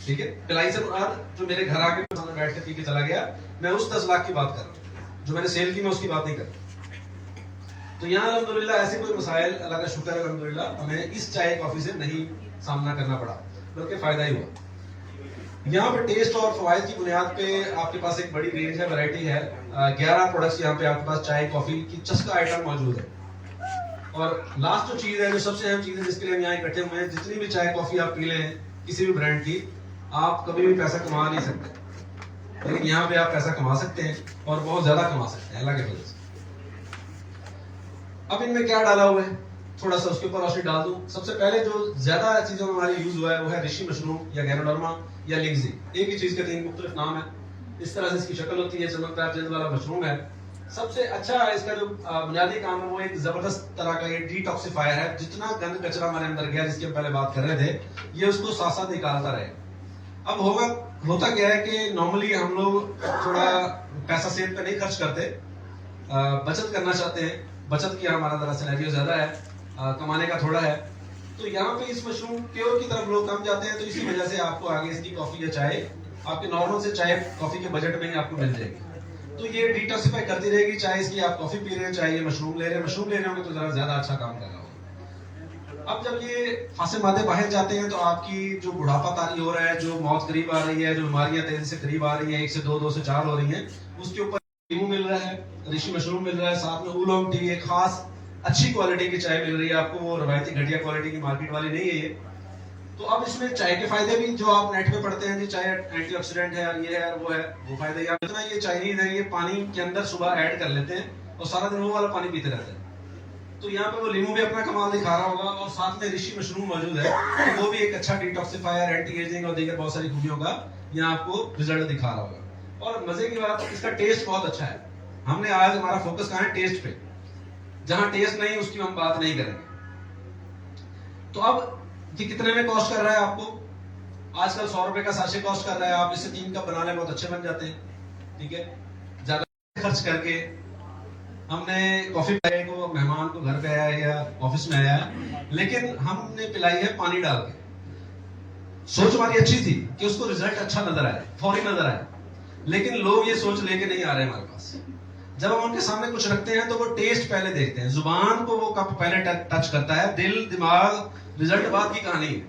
ठीक है, पिलाई से मुराद जो मेरे घर आके सामने बैठ के पी के चला गया, मैं उस 10 लाख की बात कर रहा हूँ। जो मैंने सेल की मैं उसकी बात नहीं कर रहा। तो यहाँ अल्हम्दुलिल्लाह ऐसे कोई मसाइल, अल्लाह का शुक्र है अल्हम्दुलिल्लाह, हमें इस चाय कॉफी से नहीं सामना करना पड़ा, बल्कि फायदा ही हुआ। यहाँ पे टेस्ट और फवायद की बुनियाद पे आपके पास एक बड़ी रेंज है, वैरायटी है। 11 प्रोडक्ट्स यहाँ पे आपके पास चाय कॉफी की चस्का आइटम मौजूद है। और लास्ट जो चीज है, जो सबसे अहम चीज है जिसके लिए हम यहाँ इकट्ठे हुए हैं, जितनी भी चाय कॉफी आप पी लें किसी भी ब्रांड की, आप कभी भी पैसा कमा नहीं सकते, लेकिन यहाँ पे आप पैसा कमा सकते हैं और बहुत ज्यादा कमा सकते हैं अल्लाह के फजल से। अब इनमें क्या डाला हुआ है, थोड़ा सा उसके ऊपर रोशनी डाल दूं। सबसे पहले जो ज्यादा चीजों में हमारे यूज हुआ है वो है ऋषि मशरूम या गैनोडर्मा या लिग्जी। एक ही चीज के 3 मुख्तलिफ नाम है। इस तरह से इसकी शक्ल होती है, चमकदार जल्द वाला मशरूम है। सबसे अच्छा इसका जो बुनियादी काम है वो एक जबरदस्त तरह का ये डिटॉक्सिफायर है। जितना गंद कचरा हमारे अंदर गया, जिसकी हम पहले बात कर रहे थे, ये उसको साथ साथ निकालता रहे। अब होता क्या है कि नॉर्मली हम लोग थोड़ा पैसा सेहत पे नहीं खर्च करते, बचत करना चाहते हैं। बचत की हमारा जरा सिनेरियो ज्यादा है, कमाने का थोड़ा है। तो यहाँ पे इस मशरूम प्योर की तरफ लोग कम जाते हैं, तो इसी वजह से आपको आगे इसकी कॉफी या चाय आपके नॉर्मल से चाय कॉफी के बजट में ही आपको मिल जाएगी। तो ये डिटॉक्सिफाई करती रहेगी। चाहे इसकी आप कॉफी पी रहे हैं, चाहे ये मशरूम ले रहे होंगे तो जरा ज्यादा अच्छा काम कर रहा होगा। अब जब ये फासे मादे बाहर जाते हैं तो आपकी जो बुढ़ापा तारी हो रहा है, जो मौत करीब आ रही है, जो बीमारियां तेजी से करीब आ रही है, 1 से 2, 2 से 4 हो रही है, उसके ऊपर नींबू मिल रहा है, ऋषि मशरूम मिल रहा है, साथ में उलोंग टी, एक खास अच्छी क्वालिटी की चाय मिल रही है आपको, वो रवायती घटिया क्वालिटी की मार्केट वाली नहीं है ये। तो अब इसमें चाय के फायदे भी जो आप नेट पे पढ़ते हैं कि चाय एंटीऑक्सीडेंट है और ये है और वो है, वो फायदे या इतना ये चाइनीज है, ये पानी के अंदर सुबह ऐड कर लेते हैं और सारा दिन वो वाला पानी पीते रहते हैं। तो यहाँ पे वो लीमू भी अपना कमाल दिखा रहा होगा और साथ में ऋषि मशरूम मौजूद है, तो वो भी एक अच्छा डिटॉक्सिफायर, एंटी एजिंग और दीगर बहुत सारी खूबियों का यहाँ आपको रिजल्ट दिखा रहा होगा। और मजे की बात, इसका टेस्ट बहुत अच्छा है। हमने आज हमारा फोकस कहा है टेस्ट पे, जहां टेस्ट नहीं उसकी हम बात नहीं करेंगे। तो अब ये कितने में कॉस्ट कर रहा है आपको? आजकल 100 रुपए का साशे कॉस्ट कर रहा है। आप इससे 3 कप बना लें, बहुत अच्छे बन जाते हैं। ठीक है, ज्यादा खर्च करके हमने कॉफी पिलाई को, मेहमान को घर पे आया या ऑफिस में आया, लेकिन हमने पिलाई है पानी डाल के। सोच हमारी अच्छी थी कि उसको रिजल्ट अच्छा नजर आए, फौरी नजर आए, लेकिन लोग ये सोच लेके नहीं आ रहे हमारे पास। जब हम उनके सामने कुछ रखते हैं तो वो टेस्ट पहले देखते हैं, जुबान को वो कप पहले टच करता है, दिल दिमाग रिजल्ट बाद की कहानी है।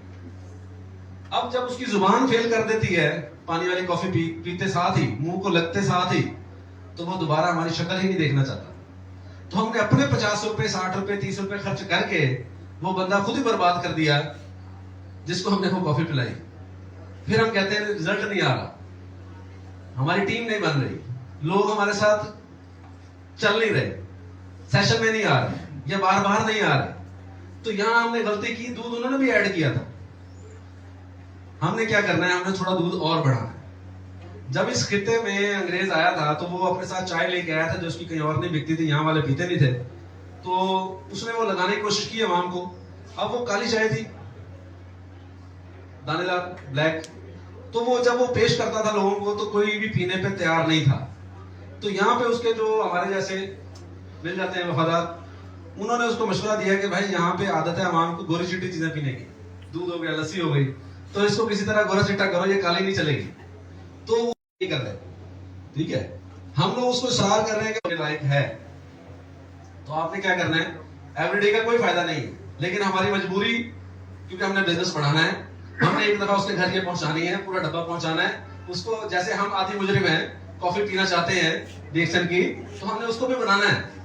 अब जब उसकी जुबान फेल कर देती है पानी वाली कॉफी पीते साथ ही, मुंह को लगते साथ ही, तो वो दोबारा हमारी शक्ल ही नहीं देखना चाहता। तो हमने अपने 50 रुपए, 60 रुपए, 30 रुपए खर्च करके वो बंदा खुद ही बर्बाद कर दिया जिसको हमने वो कॉफी पिलाई। फिर हम कहते हैं रिजल्ट नहीं आ रहा, हमारी टीम नहीं बन रही, लोग हमारे साथ चल नहीं रहे, सेशन में नहीं आ रहे या बार बार नहीं आ रहे। तो यहां हमने गलती की, दूध उन्होंने भी ऐड किया था। हमने क्या करना है, हमने थोड़ा दूध और बढ़ाना है। जब इस खिते में अंग्रेज आया था तो वो अपने साथ चाय लेके आया था जो उसकी कहीं और नहीं बिकती थी, यहाँ वाले पीते नहीं थे। तो उसने वो लगाने की कोशिश की अवाम को। अब वो काली चाय थी, दानेदार ब्लैक, तो वो जब वो पेश करता था लोगों को तो कोई भी पीने पे तैयार नहीं था। तो यहाँ पे उसके जो हमारे जैसे मिल जाते हैं वफादार, उन्होंने उसको मशवरा दिया कि भाई यहाँ पे आदत है अवाम को गोरी चिट्टी चीजें पीने की, दूध हो गया, लस्सी हो गई, तो इसको किसी तरह गोरा चिट्टा करो, ये काली नहीं चलेगी। तो वो नहीं कर रहे, ठीक है, हम लोग उसको सरार कर रहे हैं कि लायक है। तो आपने क्या करना है, एवरीडे का कोई फायदा नहीं है, लेकिन हमारी मजबूरी, क्योंकि हमने बिजनेस बढ़ाना है, हमने एक दफा उसके घर ये पहुंचानी है, पूरा डब्बा पहुंचाना है उसको। जैसे हम आदि मुजरिम है, कॉफी पीना चाहते हैं रिएक्शन की, तो हमने उसको भी बनाना है।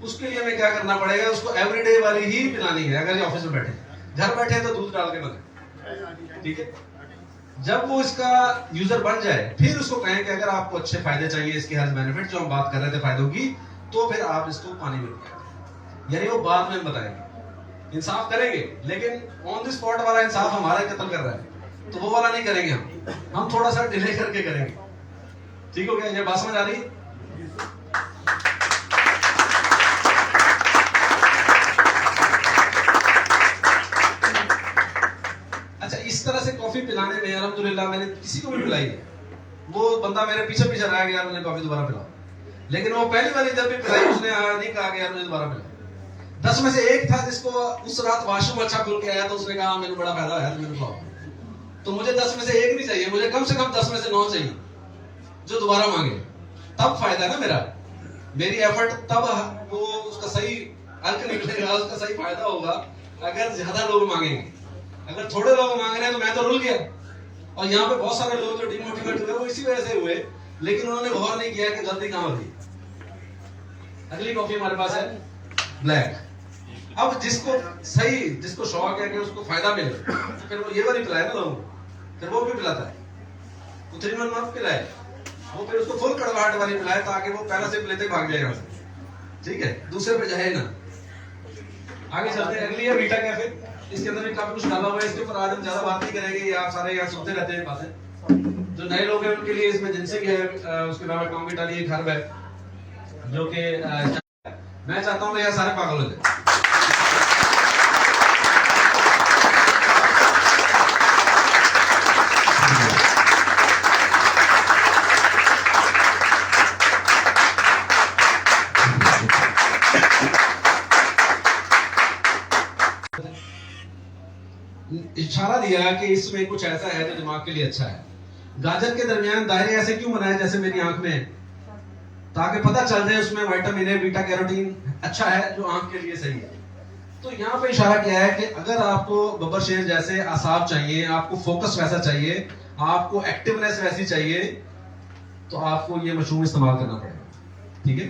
उसके लिए हमें क्या करना पड़ेगा, उसको एवरीडे वाली ही पिलानी है। अगर ये ऑफिस में बैठे, घर बैठे तो दूध डाल के बने, ठीक है। जब वो इसका यूजर बन जाए फिर उसको कहें कि अगर आपको अच्छे फायदे चाहिए, इसके हेल्थ बेनिफिट जो हम बात कर रहे थे फायदों की, तो फिर आप इसको पानी में पिलाएं। यानी वो बाद में बताएंगे, इंसाफ करेंगे, लेकिन ऑन द स्पॉट वाला इंसाफ हमारा कत्ल कर रहा है, तो वो वाला नहीं करेंगे हम थोड़ा सा डिले करके करेंगे। ठीक हो गया, ये बात समझ आ रही है? अच्छा, इस तरह से कॉफी पिलाने में अल्हम्दुलिल्लाह मैंने किसी को भी पिलाई है, वो बंदा मेरे पीछे पीछे रह गया, मैंने कॉफी दोबारा पिला, लेकिन वो पहली वाली जब भी पिलाई उसने नहीं कहा कि यार मुझे दोबारा पिला। 10 में से एक था जिसको उस रात वाशरूम अच्छा खुल के आया, तो उसने कहा मेरे बड़ा फायदा है, मेरे को तो मुझे 10 में से एक नहीं चाहिए। चाहिए, मुझे कम से कम 10 में से 9 चाहिए जो दोबारा मांगे, तब फायदा है ना मेरा, मेरी एफर्ट तब वो उसका सही अर्थ निकलेगा, उसका सही फायदा होगा अगर ज्यादा लोग मांगेंगे। अगर थोड़े लोग मांग रहे हैं तो मैं तो रुल गया। और यहाँ पे बहुत सारे लोग जो डिमोटिवेट हुए वो इसी वजह से हुए, लेकिन उन्होंने गौर नहीं किया कि गलती कहाँ होती। अगली कॉफी हमारे पास है ब्लैक। अब जिसको सही, जिसको शौक है कि उसको फायदा मिले, फिर वो ये वाली पिलाए ना लोगों को, फिर वो भी पिलाता है, वो 3 1 मत पिलाए, वो फिर उसको फुल कड़वाहट वाली पिलाए ताकि वो पहला सिप लेते भाग जाए यहाँ से, ठीक है, दूसरे पे जाए ना। आगे चलते हैं, अगली है वीटा कैफे। इसके अंदर भी काफी कुछ डाला हुआ है, इसके ऊपर आज हम ज्यादा बात नहीं करेंगे, ये आप सारे यहाँ सुनते रहते हैं बातें। जो नए लोग हैं उनके लिए इसमें जिनसिंग है, उसके अलावा टोंगी डाली एक हर्ब है जो कि मैं चाहता हूँ यहाँ सारे पागल हो जाए। इशारा दिया कि इसमें कुछ ऐसा है जो दिमाग के लिए अच्छा है। गाजर के दरमियान दायरे ऐसे क्यों बनाए जैसे मेरी आंख में, ताकि पता चल जाए उसमें विटामिन ए, बीटा कैरोटीन अच्छा है जो आंख के लिए सही है। तो यहाँ पे इशारा किया है कि अगर आपको बब्बर शेर जैसे आसाब चाहिए, आपको फोकस वैसा चाहिए, आपको एक्टिवनेस वैसी चाहिए, तो आपको ये मशरूम इस्तेमाल करना पड़ेगा, ठीक है।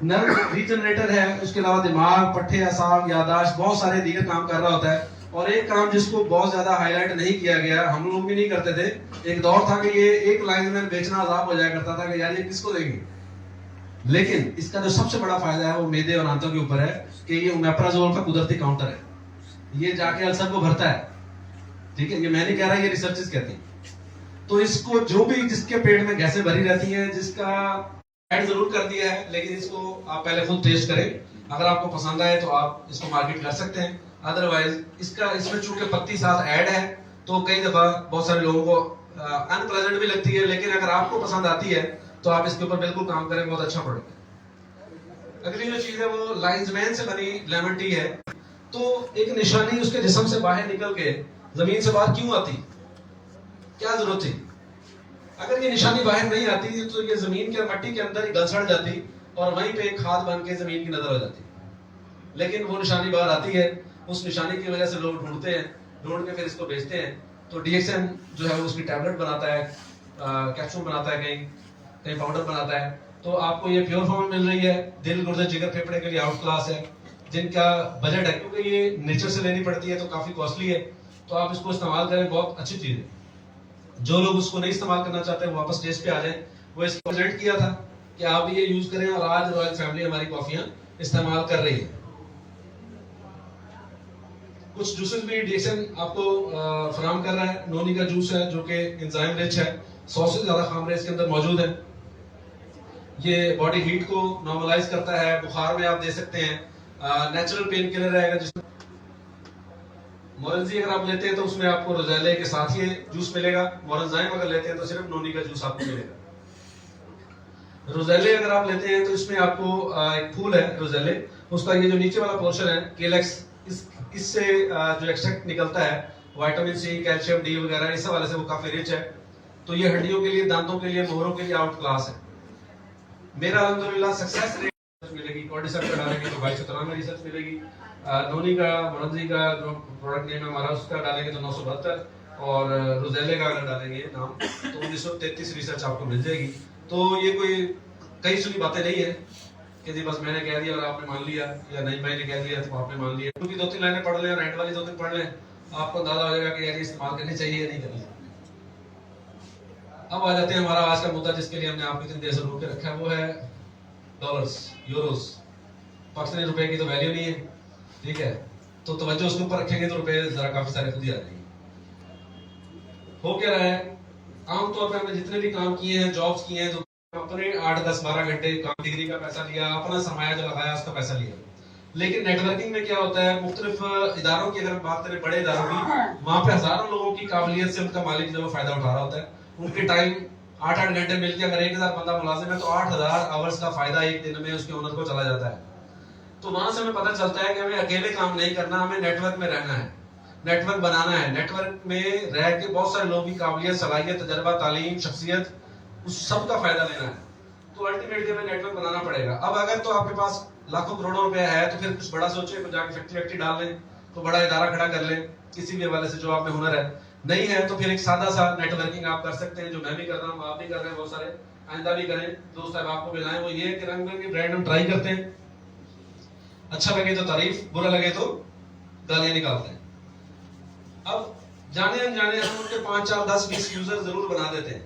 नर्व रीजनरेटर है, उसके अलावा दिमाग, पट्टे, आसाब, यादाश्त, बहुत सारे दीगर काम कर रहा होता है। और एक काम जिसको बहुत ज्यादा हाईलाइट नहीं किया गया, हम लोग भी नहीं करते थे, एक दौर था कि ये एक लाइन में बेचना अजाब हो जाया करता था कि यार ये किसको देंगे, लेकिन इसका जो सबसे बड़ा फायदा है वो मेदे और आंतों के ऊपर है कि ये ओमेप्राजोल का कुदरती काउंटर है, ये जाके अल्सर को भरता है, ठीक है, ये मैं नहीं कह रहा, ये रिसर्चेस कहती हैं। तो इसको जो भी जिसके पेट में गैसें भरी रहती हैं, जिसका ऐड जरूर कर दिया है, लेकिन इसको आप पहले खुद टेस्ट करें, अगर आपको पसंद आए तो आप इसको मार्केट कर सकते हैं, अदरवाइज इसका इसमें चूंकि पत्ती साथ ऐड है तो कई दफा बहुत सारे लोगों को अनप्लेजेंट भी लगती है, लेकिन अगर आपको पसंद आती है तो आप इसके ऊपर बिल्कुल काम करें, बहुत अच्छा प्रोडक्ट। अगली जो चीज है वो लाइंसमैन से बनी लेमन टी है। तो एक निशानी उसके जिस्म से बाहर निकल के जमीन से बाहर क्यों आती, क्या जरूरत थी? अगर ये निशानी बाहर नहीं आती तो ये जमीन के मट्टी के अंदर ही गल सड़ जाती और वहीं पे खाद बन के जमीन की नजर हो जाती, लेकिन वो निशानी बाहर आती है, उस निशानी की वजह से लोग ढूंढते हैं, ढूंढ के फिर इसको बेचते हैं। तो डीएक्सएन जो है उसकी टैबलेट बनाता है, कैप्सूल बनाता है, कहीं कहीं पाउडर बनाता है, तो आपको ये प्योर फॉर्म में मिल रही है। दिल, गुर्दे, जिगर, फेफड़े के लिए आउट क्लास है, जिनका बजट है, क्योंकि ये नेचर से लेनी पड़ती है तो काफी कॉस्टली है, तो आप इसको इस्तेमाल करें, बहुत अच्छी चीज है। जो लोग उसको नहीं इस्तेमाल करना चाहते वो वापस टेस्ट पे आ जाए। वो इसको प्रेजेंट किया था कि आप भी ये यूज करें, और आज रॉयल फैमिली हमारी कॉफियां इस्तेमाल कर रही है। कुछ जूसेस भी डीएक्सएन आपको फराहम कर रहा है। नोनी का जूस है जो कि एंजाइम रिच है, 100 से ज्यादा खामरे इसके अंदर मौजूद है। ये बॉडी हीट को नॉर्मलाइज करता है, बुखार में आप दे सकते हैं, नेचुरल पेन किलर है। जिसमें मोरंजी अगर आप लेते हैं तो उसमें आपको रोजेले के साथ ये जूस मिलेगा, मोरंजाइम अगर लेते हैं तो सिर्फ नोनी का जूस आपको मिलेगा। रोजेले अगर आप लेते हैं तो इसमें आपको एक फूल है रोजेले, उसका ये जो नीचे वाला पोर्शन है केलेक्स, इससे जो एक्सट्रैक्ट निकलता है विटामिन सी, कैल्शियम, डी वगैरह, इस हवाले से वो काफी रिच है। तो ये हड्डियों के लिए, दांतों के लिए, मोहरों के लिए आउट क्लास है। मेरा अल्हम्दुलिल्लाह सक्सेस रेट मिलेगी, कॉर्टिसोल का डालेंगे तो 2293 में रिसर्च मिलेगी। नोनी का, मोरंजी का जो प्रोडक्ट नेम है हमारा, उसका डालेंगे तो 972, और रोजेले का अगर डालेंगे नाम तो 1933 रिसर्च आपको मिल जाएगी। तो ये कोई कई सुनी बातें नहीं है कि जी बस मैंने कह दिया और आपने मान लिया, या नहीं मैंने कह दिया तो आपने मान लिया। क्योंकि 2-3 लाइनें पढ़ लें और एंड वाली 2-3 पढ़ लें, आपको अंदाजा हो जाएगा कि यार इस्तेमाल करनी चाहिए या नहीं करनी। अब आ जाते हैं हमारा आज का मुद्दा जिसके लिए हमने आपको इतनी देर से रोक के रखा है, वो है डॉलर्स, यूरोस। पाकिस्तानी रुपए की तो वैल्यू नहीं है, ठीक है, तो तवज्जो उसके ऊपर रखेंगे तो रुपए जरा काफी सारे खुद ही आ जाएंगे। हो क्या रहा है, आमतौर पर हमने जितने भी काम किए हैं, जॉब्स किए हैं, तो अपने 8, 10, 12 घंटे काम, डिग्री का पैसा लिया, अपना सरमाया जो लगाया उसका पैसा लिया। लेकिन नेटवर्किंग में क्या होता है, मुख्तलिफ इदारों की अगर बात करें, बड़े इदारों की, वहां पे हजारों लोगों की काबिलियत से उनका मालिक जो फायदा उठा रहा होता है। उनके टाइम 8-8 घंटे मिलकर अगर 1000 बंदा मुलाजिम है तो 8000 आवर्स का फायदा एक दिन में उसके ओनर को चला जाता है। तो वहां से हमें पता चलता है कि हमें अकेले काम नहीं करना, हमें नेटवर्क में रहना है। नेटवर्क बनाना है, नेटवर्क में रह के बहुत सारे लोगों की काबिलियत, सलाहियत, तजर्बा, तालीम, शख्सियत, उस सब का फायदा लेना है, तो अल्टीमेटली हमें नेटवर्क बनाना पड़ेगा। अब अगर तो आपके पास लाखों करोड़ों रुपया है तो फिर कुछ बड़ा सोचे, तो जाके फैक्ट्री डाल लें, तो बड़ा इदारा खड़ा कर लें किसी भी हवाले से जो आप में हुनर है। नहीं है तो फिर एक सादा सा नेटवर्किंग आप कर सकते हैं, जो मैं भी कर रहा हूँ, आप भी कर रहे हैं, बहुत सारे आइंदा भी करें, दोस्त साहब आपको मिलाएं। वो ये कि रंग बिरंगे ब्रांड हम ट्राई करते हैं, अच्छा लगे तो तारीफ, बुरा लगे तो गालियां निकालते हैं। अब जाने अनजाने हम उनके 5, 4, 10, 20 यूजर जरूर बना देते हैं,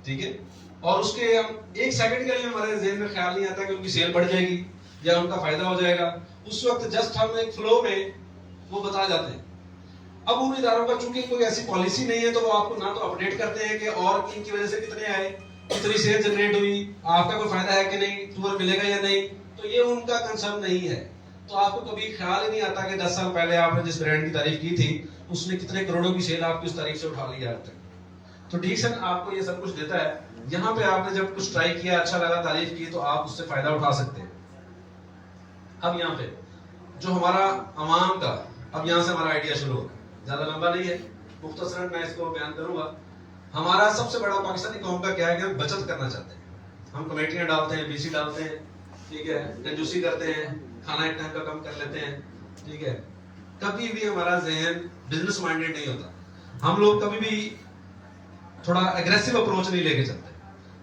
ठीक है, और उसके हम एक सेकंड के लिए हमारे ज़हन में ख्याल नहीं आता कि उनकी सेल बढ़ जाएगी या उनका फायदा हो जाएगा। उस वक्त जस्ट हम एक फ्लो में वो बता जाते हैं। अब उन इदारों का चूंकि कोई ऐसी पॉलिसी नहीं है तो वो आपको ना तो अपडेट करते हैं कि और इनकी वजह से कितने आए, कितनी सेल जनरेट हुई, आपका कोई फायदा है कि नहीं, टूर मिलेगा या नहीं, तो ये उनका कंसर्न नहीं है। तो आपको कभी ख्याल ही नहीं आता कि 10 साल पहले आपने जिस ब्रांड की तारीफ की थी उसने कितने करोड़ों की सेल आपकी उस तारीफ से उठा ली आज तक। तो डिक्शन आपको ये सब कुछ देता है। यहाँ पे आपने जब कुछ ट्राई किया, अच्छा लगा, तारीफ की, तो आप उससे फायदा उठा सकते हैं। अब यहाँ पे जो हमारा अवाम का, अब यहाँ से हमारा आइडिया शुरू होगा, ज्यादा लंबा नहीं है, मुख्तसरन मैं इसको बयान करूंगा। हमारा सबसे बड़ा पाकिस्तानी कौम का क्या है कि हम बचत करना चाहते हैं। हम कमेटियां डालते हैं, बीसी डालते हैं, ठीक है, कंजूसी करते हैं, खाना एक टाइम का कम कर लेते हैं, ठीक है, कभी भी हमारा जहन बिजनेस माइंडेड नहीं होता। हम लोग कभी भी थोड़ा एग्रेसिव अप्रोच नहीं लेके चलते।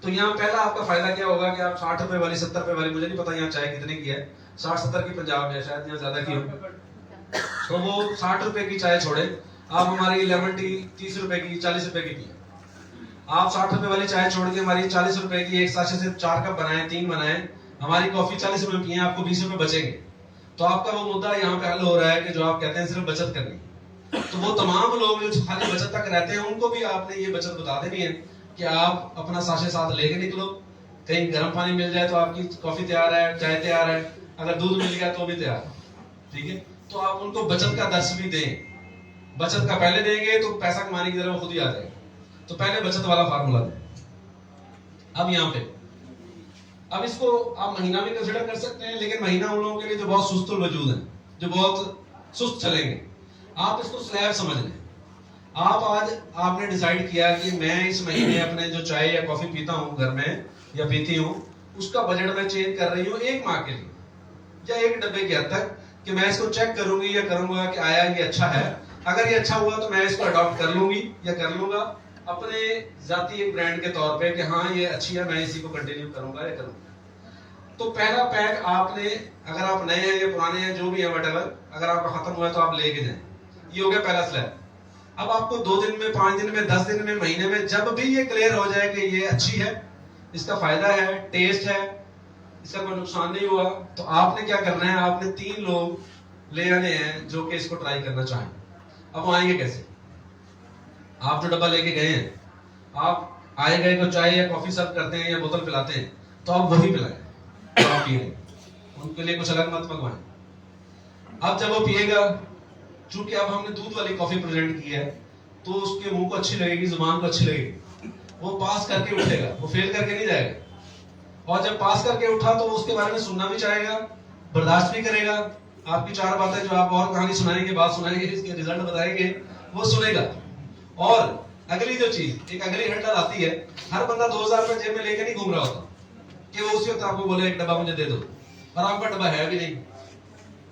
तो यहाँ पहला आपका फायदा क्या होगा कि आप 60 रुपए वाली, 70 रुपए वाली, मुझे नहीं पता यहाँ चाय कितने की है, 60-70 की पंजाब में, शायद यहाँ ज्यादा की हो, तो वो 60 रुपए की चाय छोड़े, आप हमारी लेमन टी 30 रुपए की, 40 रुपए की पिए। आप 60 रुपए वाली चाय छोड़ के हमारी 40 रुपए की एक साशे से 4 कप बनाए, 3 बनाए, हमारी कॉफी 40 रुपए पिए, आपको 20 रुपए बचेंगे। तो आपका वो मुद्दा यहाँ पे हल हो रहा है कि जो आप कहते हैं सिर्फ बचत करनी। तो वो तमाम लोग जो खाली बचत तक रहते हैं उनको भी आपने ये बचत बता देनी है कि आप अपना साशे साथ लेके निकलो, कहीं गर्म पानी मिल जाए तो आपकी कॉफी तैयार है, चाय तैयार है, अगर दूध मिल गया तो भी तैयार है, ठीक है। तो आप उनको बचत का दर्श भी दें। बचत का पहले देंगे तो पैसा कमाने की तरफ खुद ही आ जाएगा। तो पहले बचत वाला फार्मूला दें। अब यहाँ पे अब इसको आप महीना भी कंसिडर कर सकते हैं, लेकिन महीना उन लोगों के लिए जो बहुत सुस्त वजूद है, जो बहुत सुस्त चलेंगे, आप इसको स्लैब समझ लें। आप आज आपने डिसाइड किया कि मैं इस महीने अपने जो चाय या कॉफी पीता हूँ घर में या पीती हूँ, उसका बजट मैं चेंज कर रही हूँ 1 माह के लिए या 1 डब्बे के हद तक, कि मैं इसको चेक करूंगी या करूंगा कि आया ये अच्छा है। अगर ये अच्छा हुआ तो मैं इसको अडॉप्ट कर लूंगी या कर लूंगा अपने जाती एक ब्रांड के तौर पे कि हाँ ये अच्छी है, मैं इसी को कंटिन्यू करूंगा या करूंगा। तो पहला पैक आपने, अगर आप नए हैं या पुराने हैं, जो भी है व्हाटएवर, अगर आपका खत्म हुआ है तो आप लेके जाएं। ये हो गया पहला स्लैब। अब आपको 2 दिन में, 5 दिन में, 10 दिन में, महीने में, जब भी ये क्लियर हो जाए कि ये अच्छी है, इसका फायदा है, टेस्ट है, इसका कोई नुकसान नहीं हुआ, तो आपने क्या करना है, आपने 3 लोग ले आने हैं जो कि इसको ट्राई करना चाहें। अब वो आएंगे कैसे? आप जो डब्बा लेके गए हैं, आप आए गए को चाय या कॉफी सर्व करते हैं या बोतल पिलाते हैं, तो आप वही पिलाएं तो आप पिए, उनके लिए कुछ अलग मत मंगवाएं। अब जब वो पिएगा, चूंकि अब हमने दूध वाली कॉफी प्रेजेंट की है, तो उसके मुंह को अच्छी लगेगी, जुबान को अच्छी लगेगी, वो पास करके उठेगा, वो फेल करके नहीं जाएगा। और जब पास करके उठा तो वो उसके बारे में सुनना भी चाहेगा, बर्दाश्त भी करेगा, आपकी 4 बातें जो आप और कहानी सुनाएंगे, बात सुनाएंगे, इसके रिजल्ट बताएंगे, वो सुनेगा। और अगली जो चीज, एक अगली हड़ताल आती है, हर बंदा 2000 रुपए जेब में लेकर नहीं घूम रहा होता कि वो उसी वक्त आपको बोले एक डब्बा मुझे दे दो, और आपका डब्बा है भी नहीं।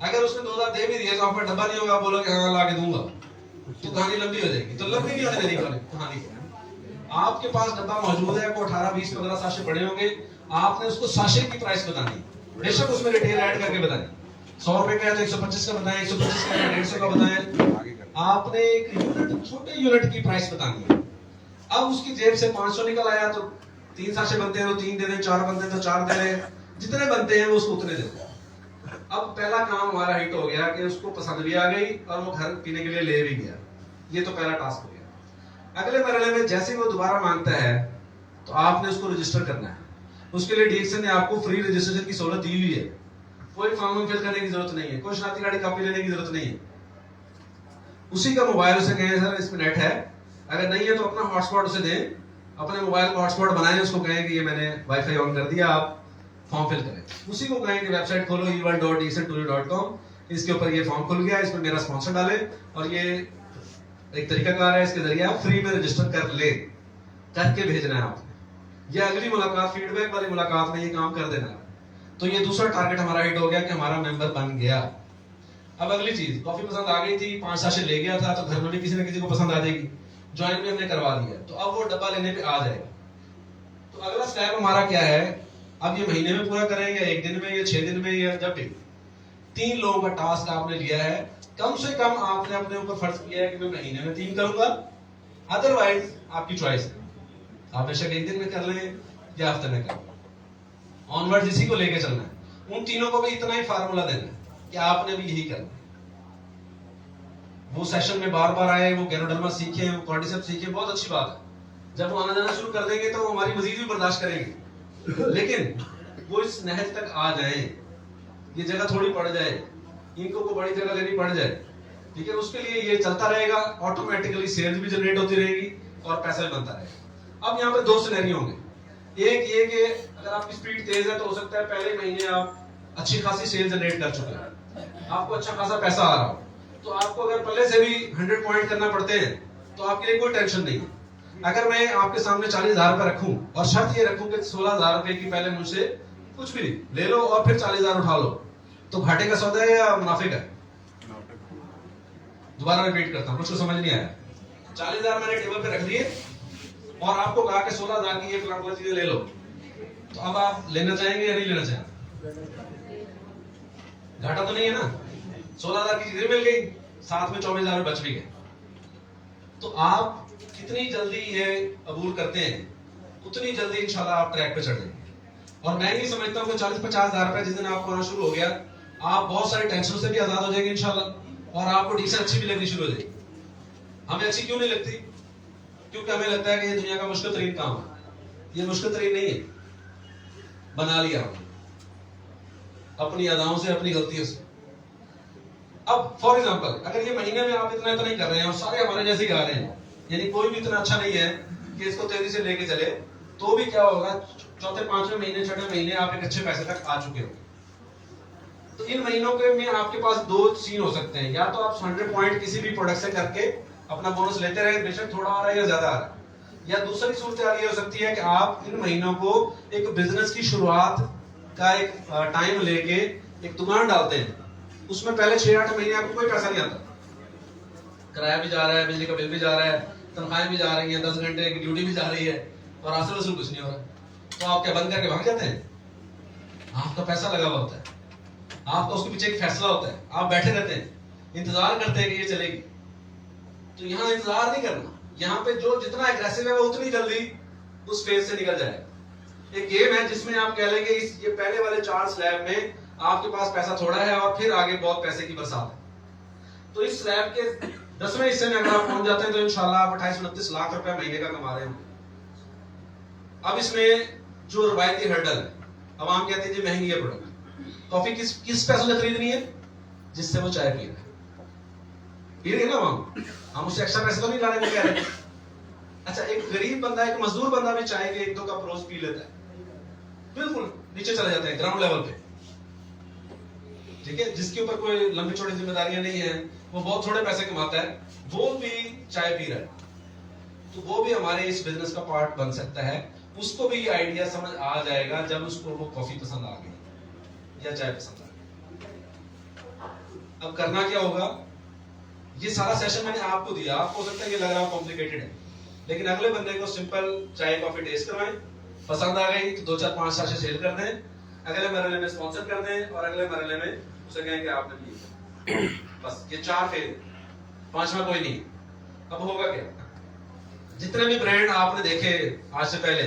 अगर उसने 2000 दे भी दिए तो आपका डब्बा नहीं होगा, आप बोलोगे हाँ ला के दूंगा, तो कहानी लंबी हो जाएगी। तो लंबी नहीं होने देनी कहानी को। आपके पास डब्बा मौजूद है, को 18, 20, 15 साशे पड़े होंगे, आपने उसको साशे की प्राइस बतानी, बेशक उसमें रिटेल ऐड करके बतानी। 100 रुपए का है तो 125 का बताएं, 125 का है 150 का बताएं। आपने एक यूनिट, छोटे यूनिट की प्राइस बतानी है। अब उसकी जेब से 500 निकल आया तो 3 साशे बनते हैं तो 3 दे दें, 4 बनते हैं तो 4 दे दें, जितने बनते हैं वो उसको उतने दे दें। अब पहला काम हमारा हिट हो गया कि उसको पसंद भी आ गई और वो घर पीने के लिए ले भी गया। ये तो पहला टास्क हो गया। अगले मरहले में जैसे ही वो दोबारा मांगता है तो आपने उसको रजिस्टर करना है। उसके लिए डीएक्सन ने आपको फ्री रजिस्ट्रेशन की सहूलत दी हुई है, कोई फॉर्म फिल करने की जरूरत नहीं है, कोई शनाख्ती कार्ड की कॉपी लेने की जरूरत नहीं है। उसी का मोबाइल उसे कहें सर इसमें नेट है, अगर नहीं है तो अपना हॉटस्पॉट उसे दें, अपने मोबाइल को हॉटस्पॉट बनाएं, उसको कहें कि ये मैंने वाईफाई ऑन कर दिया, आप फॉर्म फिल करें। उसी को कहें कि वेबसाइट खोलो e1.eason2.com, इसके ऊपर ये फॉर्म खुल गया, इसमें मेरा स्पॉन्सर डाले और ये एक तरीकाकार है, इसके जरिए आप फ्री में रजिस्टर कर ले, करके भेजना है आपने। ये अगली मुलाकात, फीडबैक वाली मुलाकात में ये काम कर देना है। तो ये दूसरा टारगेट हमारा हिट हो गया कि हमारा मेंबर बन गया। अब अगली चीज, कॉफी पसंद आ गई थी, 5 साशे ले गया था, तो घर में भी किसी न किसी को पसंद आ जाएगी, ज्वाइन भी हमने करवा दिया, तो अब वो डब्बा लेने पे आ जाएगा। तो अगला स्टेप हमारा क्या है, अब ये महीने में पूरा करेंगे, 1 दिन में, या 6 दिन में, या जब भी। 3 लोगों का टास्क आपने लिया है, कम से कम आपने अपने ऊपर फर्ज किया है कि मैं महीने में 3 करूंगा, अदरवाइज आपकी चॉइस है, आप बेशक 1 दिन में कर लें या हफ्ते में कर, ऑनवर्ड इसी को लेके चलना है। उन तीनों को भी इतना ही फार्मूला देना है कि आपने भी यही करना। वो सेशन में बार बार आए, वो गैनोडर्मा सीखे, वो कॉर्डिसेप्स सीखे, बहुत अच्छी बात है। जब वो आना जाना शुरू कर देंगे तो वो हमारी मजीद भी बर्दाश्त करेंगे, लेकिन वो इस नहज तक आ जाए, ये जगह थोड़ी पड़ जाए, इनको को बड़ी जगह लेनी पड़ जाए, ठीक है, उसके लिए ये चलता रहेगा, ऑटोमेटिकली सेल्स भी जनरेट होती रहेगी और पैसा भी बनता रहेगा। अब यहाँ पे 2 सिनेरियो होंगे, एक ये कि अगर आपकी स्पीड तेज है तो हो सकता है पहले महीने आप अच्छी खासी सेल जनरेट कर चुके हैं, आपको अच्छा खासा पैसा आ रहा हो, तो आपको अगर पहले से भी 100 पॉइंट करना पड़ते हैं तो आपके लिए कोई टेंशन नहीं है। अगर मैं आपके सामने 40,000 रुपए रखूं और शर्त ये रखूं कि 16,000 रुपए की पहले मुझसे कुछ भी ले लो और फिर 40,000 उठा लो, तो घाटे का सौदा है या मुनाफे का? दोबारा रिपीट करता हूं, कुछ समझ नहीं आया। 40,000 मैंने टेबल पे रख दिए और आपको कहा कि 16,000 की ये फलाना चीजें ले लो, तो अब आप लेना चाहेंगे या नहीं लेना चाहेंगे? घाटा तो नहीं है ना, 16,000 की चीजें मिल गई, साथ में 24,000 बच भी गए। तो आप कितनी जल्दी ये अबूर करते हैं, उतनी जल्दी इंशाल्लाह आप ट्रैक पे चढ़ जाएंगे। और मैं ये समझता हूँ कि 40-50,000 रुपए जिस दिन आपको आना शुरू हो गया, आप बहुत सारे टेंशन से भी आजाद हो जाएंगे इंशाल्लाह, और आपको डीसेंट अच्छी भी लगनी शुरू हो जाएगी। हमें अच्छी क्यों नहीं लगती? क्योंकि हमें लगता है कि ये दुनिया का मुश्किल तरीन काम है। ये मुश्किल तरीन नहीं है, बना लिया हमने अपनी अदाओं से, अपनी गलतियों से। अब फॉर एग्जांपल, अगर ये महीने में आप इतना नहीं कर रहे हैं और सारे हमारे जैसे ही गा रहे हैं, यानी कोई भी इतना अच्छा नहीं है कि इसको तेजी से लेके चले, तो भी क्या होगा, चौथे 5वें महीने, 6वें महीने आप एक अच्छे पैसे तक आ चुके हो। तो इन महीनों के में आपके पास 2 सीन हो सकते हैं, या तो आप 100 पॉइंट किसी भी प्रोडक्ट से करके अपना बोनस लेते रहे, बेशक थोड़ा आ रहा है या ज्यादा आ रहा है, या दूसरी सूरत ये हो सकती है कि आप इन महीनों को एक बिजनेस की शुरुआत का एक टाइम लेके एक दुकान डालते हैं, उसमें पहले 6-8 महीने आपको कोई पैसा नहीं आता, किराया भी जा रहा है, बिजली का बिल भी जा रहा है, तनख्वाहें भी जा रही हैं, 10 घंटे की ड्यूटी भी जा रही है, और हासिल वसूल कुछ नहीं हो रहा, तो आप क्या बंद करके भाग जाते हैं? आपका पैसा लगा हुआ होता है, आपका उसके पीछे एक फैसला होता है, आप बैठे रहते हैं, इंतजार करते हैं कि ये चलेगी। तो यहाँ इंतजार नहीं करना, यहाँ पे जो जितना एग्रेसिव है वो उतनी जल्दी उस फेज से निकल जाएगा। एक गेम है जिसमें आप कह लेंगे ये पहले वाले 4 स्लैब में आपके पास पैसा थोड़ा है और फिर आगे बहुत पैसे की बरसात है। तो इस स्लैब के 10वें हिस्से में अगर आप पहुंच जाते हैं तो इंशाल्लाह आप 28-29 लाख रुपए महीने का कमा रहे हैं। अब इसमें जो रवायती हर्डल है, अब हम कहते हैं जी महंगी है प्रोडक्ट, कॉफी किस पैसों से खरीदनी है? जिससे वो चाय पी रहा है, पी रही है ना, हम उससे एक्स्ट्रा पैसे तो नहीं लाने को कह रहे। अच्छा, एक गरीब बंदा, एक मजदूर बंदा भी चाय के 1-2 कप रोज पी लेता है, बिल्कुल नीचे चले जाते हैं ग्राउंड लेवल पे, ठीक है, जिसके ऊपर कोई लंबी छोटी जिम्मेदारियां नहीं है, वो बहुत थोड़े पैसे कमाता है, वो भी चाय पी रहा है, तो वो भी हमारे इस बिजनेस का पार्ट बन सकता है। उसको भी ये आइडिया समझ आ जाएगा जब उसको वो कॉफी पसंद आ गई या चाय पसंद आ गई। अब करना क्या होगा, ये सारा सेशन मैंने आपको दिया, आपको हो सकता है ये लग रहा कॉम्प्लिकेटेड है, लेकिन अगले बंदे को सिंपल चाय कॉफी टेस्ट करवाएं, पसंद आ गई तो 2-4-5 साशे सेल कर दें, अगले मरहले में स्पॉन्सर कर दें, और अगले मरहले में उसे कहें कि आपने भी, बस ये 4 फेज, 5वां कोई नहीं। अब होगा क्या, जितने भी ब्रांड आपने देखे आज से पहले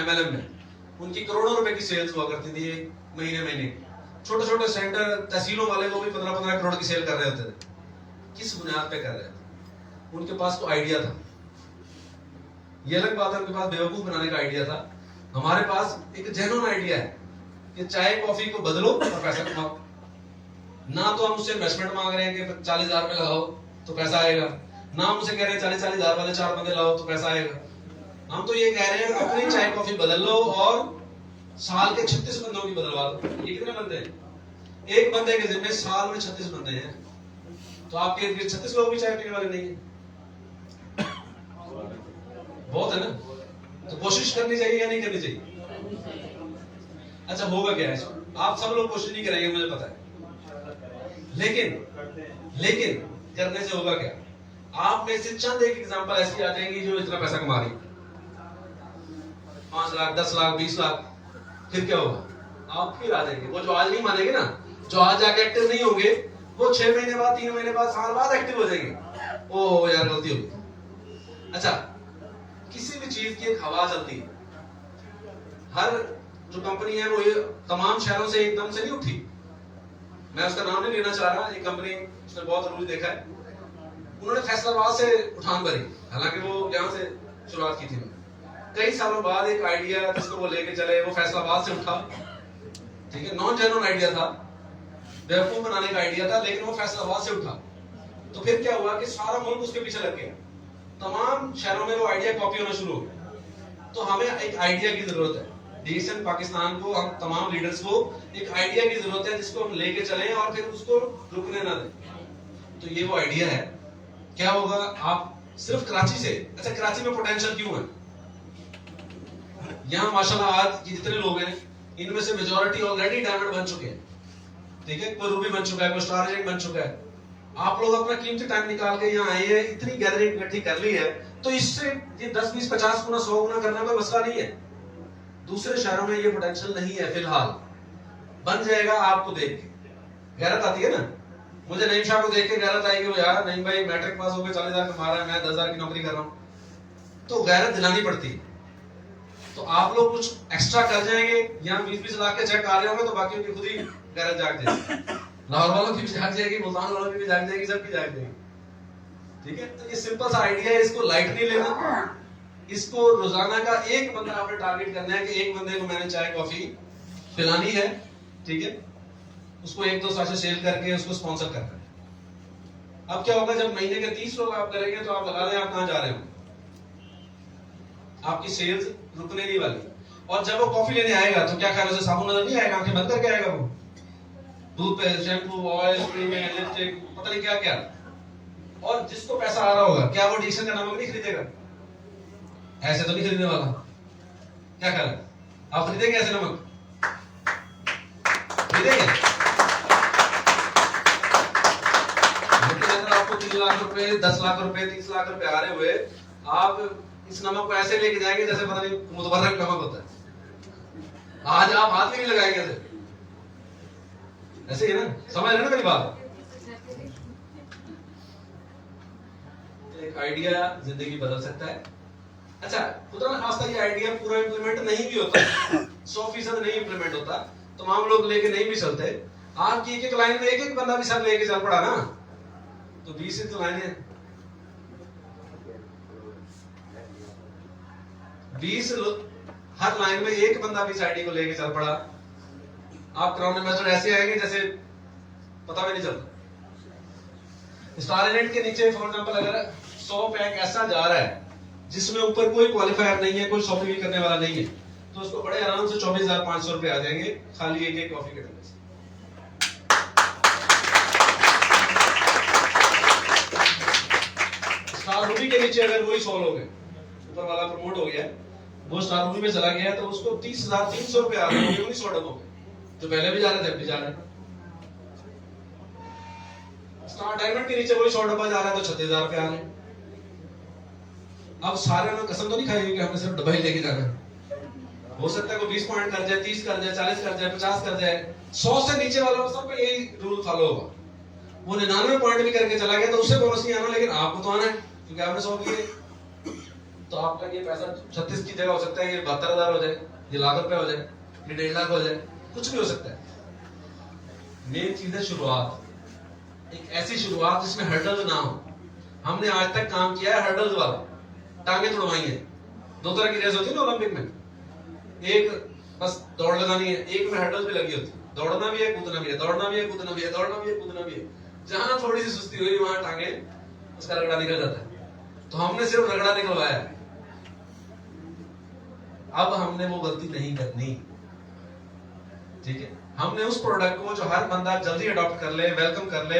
MLM में, उनकी करोड़ों रुपए की सेल्स हुआ करती थी महीने। छोटे छोटे सेंटर तहसीलों वाले को भी 15-15 करोड़ की सेल कर रहे होते थे। किस बुनियाद पे कर रहे थे? उनके पास तो आइडिया था, ये अलग बात है उनके पास बेवकूफ बनाने का आइडिया था, हमारे पास एक जेन्युइन आइडिया है कि चाय कॉफी को बदलो और पैसा कमाओ। ना तो हम उससे इन्वेस्टमेंट मांग रहे हैं कि 40,000 रुपए लगाओ तो पैसा आएगा, ना हम उसे कह रहे हैं 40,000 वाले 4 बंदे लाओ तो पैसा आएगा। हम तो ये कह रहे हैं अपनी चाय कॉफी बदल लो और साल के 36 बंदों की बदलवा दो। ये कितने बंदे हैं? एक बंदे के जिम्मे साल में 36 बंदे हैं, तो आपके 36 लोग भी चाय पीने वाले नहीं है, बहुत है ना। तो कोशिश करनी चाहिए या नहीं करनी चाहिए? अच्छा होगा क्या है, आप सब लोग कोशिश नहीं करेंगे मुझे पता है, लेकिन करने से होगा क्या? आप में से चंद एक एग्जांपल ऐसी आ जाएंगी जो इतना पैसा कमा रही, 5 लाख 10 लाख 20 लाख, फिर क्या होगा? आप फिर आ जाएंगे। वो जो आज नहीं मानेंगे ना, जो आज जाके एक्टिव नहीं होंगे, वो 6 महीने बाद 3 महीने बाद साल बाद एक्टिव हो जाएंगे। ओ यार गलती हो गई। अच्छा, किसी भी चीज की एक हवा चलती है, हर जो कंपनी है वो ये तमाम शहरों से एकदम से नहीं उठी। मैं उसका नाम नहीं लेना चाह रहा, ये कंपनी उसने बहुत रूल देखा है, उन्होंने फैसलाबाद से उठान भरी, हालांकि वो यहाँ से शुरुआत की थी। कई सालों बाद एक आइडिया जिसको वो लेके चले, वो फैसलाबाद से उठा, ठीक है, नॉन जेन्युइन आइडिया था, बेवकूफ बनाने का आइडिया था, लेकिन वो फैसलाबाद से उठा। तो फिर क्या हुआ कि सारा मुल्क उसके पीछे लग गया, तमाम शहरों में वो आइडिया कॉपी होना शुरू हो गया। तो हमें एक आइडिया की जरूरत है, डीएसएन पाकिस्तान को, हम तमाम लीडर्स को एक आइडिया की जरूरत है जिसको हम लेके चलें और फिर उसको रुकने ना दें। तो ये वो आइडिया है। क्या होगा? आप सिर्फ कराची से, अच्छा कराची में पोटेंशियल क्यों है? यहाँ माशाल्लाह आज के जितने लोग हैं इनमें से मेजॉरिटी ऑलरेडी डायमंड बन चुके हैं, ठीक है, कोई रूबी बन चुका है, कोई स्टार एजेंट बन चुका है। आप लोग अपना कीमती टाइम निकाल के यहाँ आए हैं, इतनी गैदरिंग इकट्ठी कर ली है, तो इससे ये 10 20 50 गुना 100 गुना करना कोई मसला नहीं है। दूसरे शहरों में ये पोटेंशियल नहीं है, फिलहाल बन जाएगा। आपको देख के गैरत आती है ना, मुझे नईम शाह को देख के गैरत आएगी, वो यार नईम भाई मैट्रिक पास होकर 40,000 कमा रहा है, मैं 10,000 की नौकरी कर रहा हूँ, तो गैरत दिलानी पड़ती है। तो आप लोग कुछ एक्स्ट्रा कर जाएंगे, यहाँ 20-20 लाख के चेक आ रहे होंगे, तो बाकी की खुद ही गैरत जाग जाएगी, लाहौर वालों की भी जाग जाएगी, मुल्तान वालों की भी जाग जाएगी, सबकी जाग जाएगी, ठीक है। तो ये सिंपल सा आइडिया है, इसको लाइट नहीं लेना। इसको रोजाना का एक बंदा आपने टारगेट करना है कि एक बंदे को मैंने चाय कॉफी पिलानी है, ठीक है, उसको 1-2 साशे सेल करके उसको स्पॉन्सर करना है। अब क्या होगा, जब महीने के 30 लोग आप करेंगे तो आप लगा लें आप कहां जा रहे हो, आपकी सेल्स रुकने नहीं वाली। और जब वो कॉफी लेने आएगा तो क्या ख्याल है, उसे साबुन नजर नहीं आएगा, आंखें बंद करके आएगा, वो दूध पे शैम्पू ऑयल क्रीम लिपस्टिक पता नहीं क्या क्या। और जिसको पैसा आ रहा होगा, क्या वो डीएसएन का नमक नहीं खरीदेगा? ऐसे तो नहीं खरीदने वाला, क्या ख्याल है, आप खरीदेंगे ऐसे नमक? खरीदेंगे? लेकिन अगर आपको 3 लाख रुपए 10 लाख रुपए 30 लाख रुपए आ रहे हुए, आप इस नमक को ऐसे लेके जाएंगे जैसे पता नहीं मुतबर्रक नमक होता है, आज आप हाथ में नहीं लगाएंगे ऐसे ही है ना, समझ रहे ना मेरी बात? एक आइडिया जिंदगी बदल सकता है। अच्छा, खुदा ना खास्ता ये आइडिया पूरा इंप्लीमेंट नहीं भी होता, 100% नहीं इंप्लीमेंट होता, तमाम लोग लेके नहीं भी चलते। आपकी एक एक लाइन में एक एक बंदा भी सब लेके चल पड़ा ना, तो 20 ही तो लाइनें, 20 हर लाइन में एक बंदा भी आइडिया को लेके चल पड़ा, आप क्राउन इन्वेस्टर ऐसे आएंगे जैसे पता भी नहीं चलता। स्टार एजेंट के नीचे फॉर एग्जांपल अगर 100 पैक ऐसा जा रहा है जिसमें ऊपर कोई क्वालिफायर नहीं है, कोई शॉपिंग करने वाला नहीं है, तो उसको बड़े आराम से 24,500 रुपए आ जाएंगे खाली एक एक कॉफी के डब्बे से। स्टार रूबी के नीचे अगर वही 100 लोग हैं, ऊपर वाला प्रमोट हो गया, वो स्टार रूबी में चला गया, तो उसको 30,300 रुपए आ रहे हैं 100 डब्बों के, जो पहले भी जा रहे थे अब भी जा रहे हैं। स्टार डायमंड के नीचे वही 100 डब्बा जा रहा है, तो 36,000 रुपए आ रहे हैं। अब सारे में कसम तो नहीं खाएंगे कि हमने सिर्फ डब्बा ही लेके जाना है, हो सकता है कोई 20 पॉइंट कर जाए, 30 कर जाए, 40 कर जाए, 50 कर जाए, 100 से नीचे वालों को सबको यही रूल फॉलो होगा। वो 99 पॉइंट भी करके चला गया तो उससे बोनस नहीं आना, लेकिन आपको तो आना है क्योंकि आपने 100 किए। तो आपका ये पैसा 36 की जगह हो सकता है ये 72,000 हो जाए, ये लाख रुपए हो जाए, ये 1.5 लाख हो जाए, कुछ भी हो सकता है। मेन चीज है शुरुआत, एक ऐसी शुरुआत जिसमें हर्डल्स ना हो। हमने आज तक काम किया है हर्डल्स वाला, टांगे तुड़वाई है। 2 तरह की रेस होती है ना ओलंपिक में, एक बस दौड़ लगानी है, एक में हर्डल्स भी लगी होती है, दौड़ना भी है कूदना भी है, दौड़ना भी है कूदना भी है, दौड़ना भी है कूदना भी है। जहां थोड़ी सी सुस्ती हुई वहां टांगे उसका रगड़ा निकल जाता है। तो हमने सिर्फ रगड़ा निकलवाया, अब हमने वो गलती नहीं करनी। ठीक है, हमने उस प्रोडक्ट को जो हर बंदा जल्दी अडॉप्ट कर ले, वेलकम कर ले,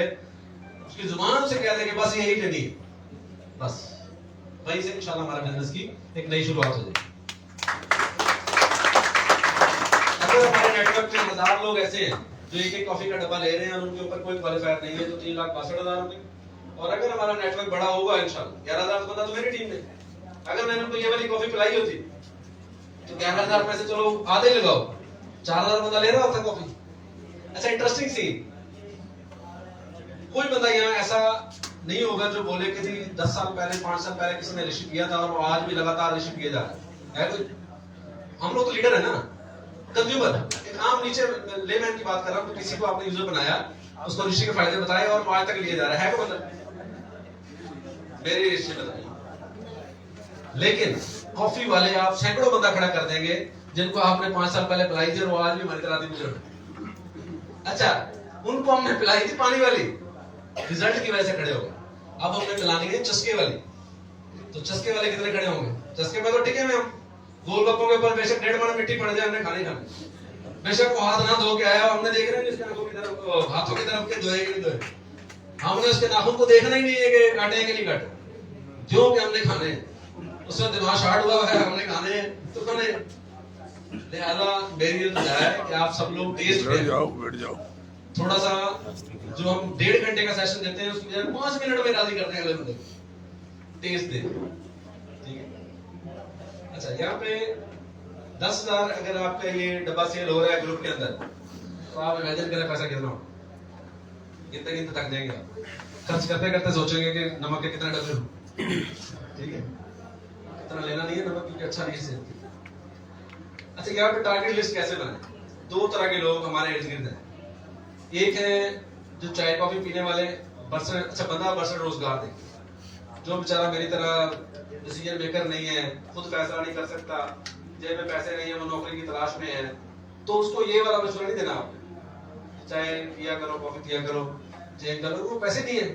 उसकी जुबान से कह दे कि बस यही ट्रेनिंग, बस वहीं से इंशाल्लाह हमारा बिजनेस की एक नई शुरुआत हो जाएगी। अगर हमारे नेटवर्क में 1000 लोग ऐसे हैं जो एक कॉफी का डब्बा ले रहे हैं और उनके ऊपर कोई क्वालिफायर नहीं है, तो 3,62,000 रुपए। और अगर हमारा नेटवर्क बड़ा होगा इंशाल्लाह 11,000 बंदा तो मेरी टीम में, अगर मैंने उनको ये वाली कॉफी पिलाई होती तो 11,000 में से चलो आधे ही लगाओ, 4,000 बंदा ले रहा होता कॉफी। अच्छा, इंटरेस्टिंग सीन, कोई बंदा यहाँ ऐसा नहीं होगा जो बोले कि जी 10 साल पहले 5 साल पहले किसी ने रिसीव किया था और वो आज भी लगातार रिसीव किया जा रहा है कोई? हम लोग तो लीडर है ना, कंज्यूमर। एक आम नीचे लेमैन की बात कर रहा हूँ, तो किसी को आपने यूजर बनाया, उसको ऋषि के फायदे बताए और वो आज तक लिए जा रहा है मतलब मेरी ऋषि बताइए। लेकिन कॉफी वाले आप सैकड़ों बंदा खड़ा कर देंगे जिनको आपने 5 साल पहले पिलाई थी और वो आज भी हमारी तरह गुजर। अच्छा, उनको हमने पिलाई थी पानी वाली, रिजल्ट की वजह से खड़े हो गए। अब हमने पिलानी है चस्के वाली, तो चस्के वाले कितने खड़े होंगे? चस्के में तो टिके में हम गोलगप्पों के ऊपर बेशक 1.5 मन मिट्टी पड़ जाए, हमने खाने खाने, बेशक वो हाथ ना धो के आया, हमने देख रहे हैं इसके आंखों की तरफ, हाथों की तरफ के धोए कि नहीं धोए, हमने उसके नाखून को देखना ही नहीं है कि काटे हैं कि नहीं काटे, क्यों कि हमने खाने हैं, उसमें दिमाग शार्ट हुआ है, हमने खाने हैं तो खाने। लिहाजा मेरी ये दुआ है कि आप सब लोग टेस्ट करें, थोड़ा सा जो हम 1.5 घंटे का सेशन देते हैं उसकी बजाय 5 मिनट में राजी करते हैं अगले बंदे को, टेस्ट दे, ठीक है। अच्छा, यहाँ पे 10,000 अगर आपका ये डब्बा सेल हो रहा है ग्रुप के अंदर, तो आप इमेजिन करें पैसा कितना हो, कितने गिनते थक जाएंगे आप, खर्च करते करते सोचेंगे कि नमक के कितने डब्बे हो, ठीक है, इतना लेना नहीं है नमक क्योंकि अच्छा नहीं है। अच्छा, यहाँ पे टारगेट लिस्ट कैसे बनाए? 2 तरह के लोग हमारे इर्द गिर्द हैं। एक है जो चाय कॉफी पीने वाले बरसर, अच्छा बंदा बरसर रोजगार दे, जो बेचारा मेरी तरह डिसीजन मेकर नहीं है, खुद फैसला नहीं कर सकता, जेब में पैसे नहीं है, वो नौकरी की तलाश में है, तो उसको ये वाला मशवरा नहीं देना आपने, चाय पिया करो, कॉफी पिया करो, चेंज करो, वो पैसे नहीं है।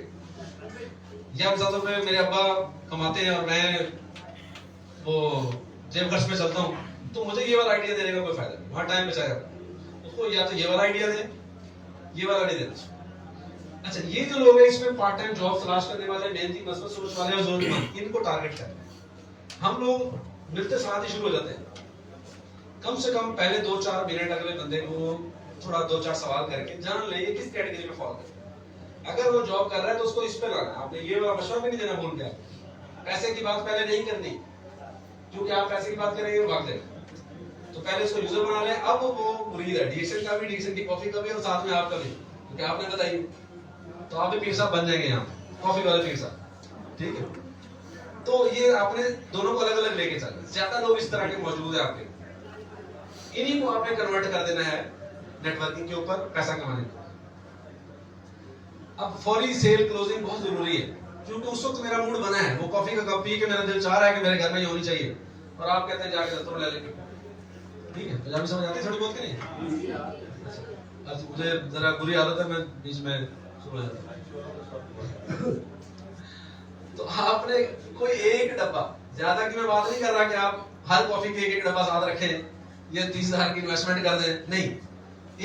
या ज्यादा पे मेरे अब्बा कमाते हैं और मैं वो जेब खर्च में चलता हूँ, तो मुझे ये वाला आइडिया देने का कोई फायदा नहीं, वहाँ टाइम बचाएगा उसको, या तो ये वाला आइडिया दे, ये वाला नहीं देना। अच्छा, ये जो लोग हैं इसमें पार्ट टाइम जॉब तलाश करने वाले, मेहनती मजबूत सोच वाले और जरूरतमंद, इनको टारगेट करें। हम लोग मिलते साथ ही शुरू हो जाते हैं, कम से कम पहले 2-4 मिनट अगले बंदे को थोड़ा 2-4 सवाल करके जान ले ये किस कैटेगरी में फॉल करे। अगर वो जॉब कर रहा है तो उसको इस पे लाना, आपने ये वाला मशवरा भी नहीं देना भूल गया, पैसे की बात पहले नहीं करनी, क्योंकि आप पैसे की बात करेंगे वो भाग जाएगा, तो पहले उसको यूजर बना ले। अब वो मुरीद है डीएक्शन का भी, डीएक्शन की कॉफी का भी और साथ में आपका भी, क्योंकि आपने बताई, तो आप भी पीर साहब बन जाएंगे यहाँ, कॉफी वाले पीर साहब, ठीक है। तो ये आपने दोनों को अलग अलग लेके चलना। ज्यादा लोग इस तरह के मौजूद है आपके, इन्हीं को आपने कन्वर्ट कर देना है नेटवर्किंग के ऊपर पैसा कमाने को। अब फौरी सेल क्लोजिंग बहुत जरूरी है, क्योंकि उस वक्त मेरा मूड बना है, वो कॉफी का कप पी के मेरा दिल चाह रहा है कि मेरे घर में ये होनी चाहिए, और आप कहते हैं जाके दफ्तर ले लेंगे, ठीक है। पंजाबी समझ आती है थोड़ी बहुत कि नहीं? अच्छा, मुझे जरा बुरी आदत है, मैं बीच में सुन जाता हूं। तो आपने कोई एक डब्बा, ज्यादा की मैं बात नहीं कर रहा कि आप हर कॉफी के एक डब्बा साथ रखें, ये 30,000 की इन्वेस्टमेंट कर दें, नहीं,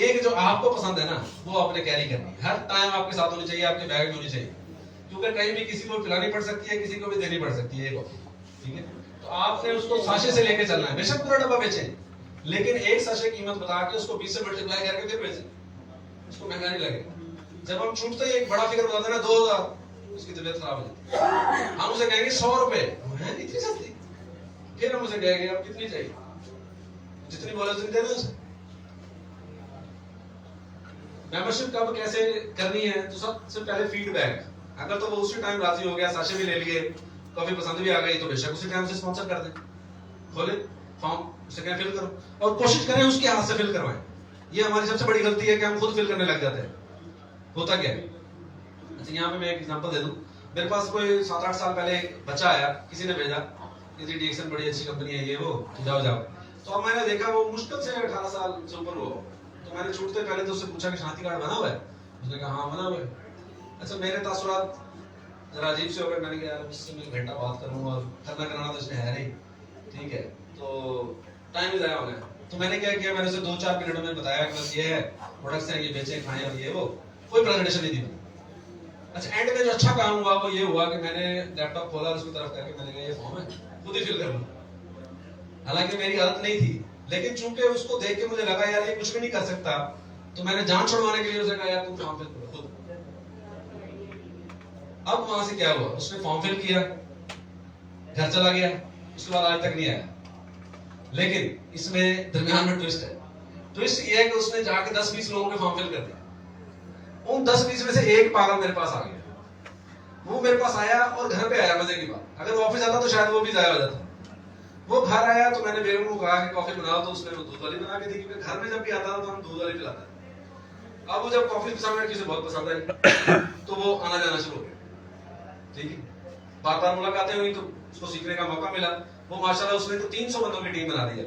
एक जो आपको पसंद है ना वो आपने कैरी करनी है, हर टाइम आपके साथ होनी चाहिए, आपके बैग में होनी चाहिए, क्योंकि कहीं भी किसी को पिलानी पड़ सकती है, किसी को भी देनी पड़ सकती है कॉफी, ठीक है। तो आपने उसको साशे से लेके चलना है, बेशक पूरा डब्बा बेचें, लेकिन एक साशे कीमत बता के उसको 20 से मल्टीप्लाई करके फिर बेचें, उसको महंगा नहीं लगेगा। जब हम छूटते ही एक बड़ा फिगर बताते हैं ना 2,000, उसकी तबीयत खराब हो जाती है, हम उसे कहेंगे 100 रुपए, इतनी सस्ती, फिर हम उसे कहेंगे अब कितनी चाहिए, जितनी बोले उतनी दे दो उसे। मेंबरशिप कब कैसे करनी है, तो सबसे पहले फीडबैक, अगर तो वो उसी टाइम राजी हो गया, साशे भी ले लिए, कॉफी पसंद भी आ गई, तो बेशक उसी टाइम से स्पॉन्सर कर दें, खोले फॉर्म, उसे कहें फिल करो, और कोशिश करें उसके हाथ से फिल करवाएं। ये हमारी सबसे बड़ी गलती है कि हम खुद फिल करने लग जाते हैं, होता क्या है। अच्छा, यहाँ पे मैं एक एग्जांपल दे दूं, मेरे पास कोई 7-8 साल पहले एक बच्चा आया, किसी ने भेजा, किसी डीएक्शन बड़ी अच्छी कंपनी है ये वो, जाओ जाओ, तो अब मैंने देखा वो मुश्किल से 18 साल से ऊपर हुआ, तो मैंने छूटते पहले तो उससे पूछा कि शांति कार्ड बना हुआ है, उसने कहा हाँ बना हुआ है। अच्छा, मेरे तासुरात जरा अजीब से हो गए, मैंने कहा यार उससे मैं घंटा बात करूंगा और करना कराना तो इसमें है नहीं, ठीक है, तो टाइम भी ज़ाया हो गया। तो मैंने क्या किया, मैंने उसे 2-4 मिनटों में बताया कि बस ये है प्रोडक्ट्स हैं, ये बेचें खाएं और ये वो, कोई प्रेजेंटेशन नहीं दी। अच्छा एंड में जो अच्छा काम हुआ वो ये हुआ कि मैंने लैपटॉप खोला और उसकी तरफ करके मैंने कहा ये फॉर्म है, खुद ही फिल कर लो। हालांकि मेरी आदत नहीं थी, लेकिन चूंकि उसको देख के मुझे लगा यार ये कुछ भी नहीं कर सकता, तो मैंने जान छुड़वाने के लिए उसे कहा यार तुम फॉर्म फिल करो खुद। अब वहां से क्या हुआ, उसने फॉर्म फिल किया, घर चला गया, उसके बाद आज तक नहीं आया। लेकिन इसमें दरमियान में ट्विस्ट है। ट्विस्ट ये है कि उसने जाके 10-20 लोगों के फॉर्म फिल कर दिया। उन 10-20 में से एक पागल मेरे पास आ गया। वो मेरे पास आया और घर पे आया। मजे की बात, अगर वो ऑफिस आता तो शायद वो भी जाया हो जाता। वो घर आया तो मैंने बेगम को कहा कि कॉफी बनाओ, तो उसने दूध वाली बना के दी, क्योंकि घर में जब भी आता था तो हम दूध वाली पिलाते थे। अब वो जब कॉफी सामने किसी बहुत पसंद आई तो वो आना जाना शुरू हो गया। ठीक है, बार बार मुलाकातें हुई तो उसको सीखने का मौका मिला। वो माशाल्लाह उसने तो 300 बंदों की टीम बना दी है।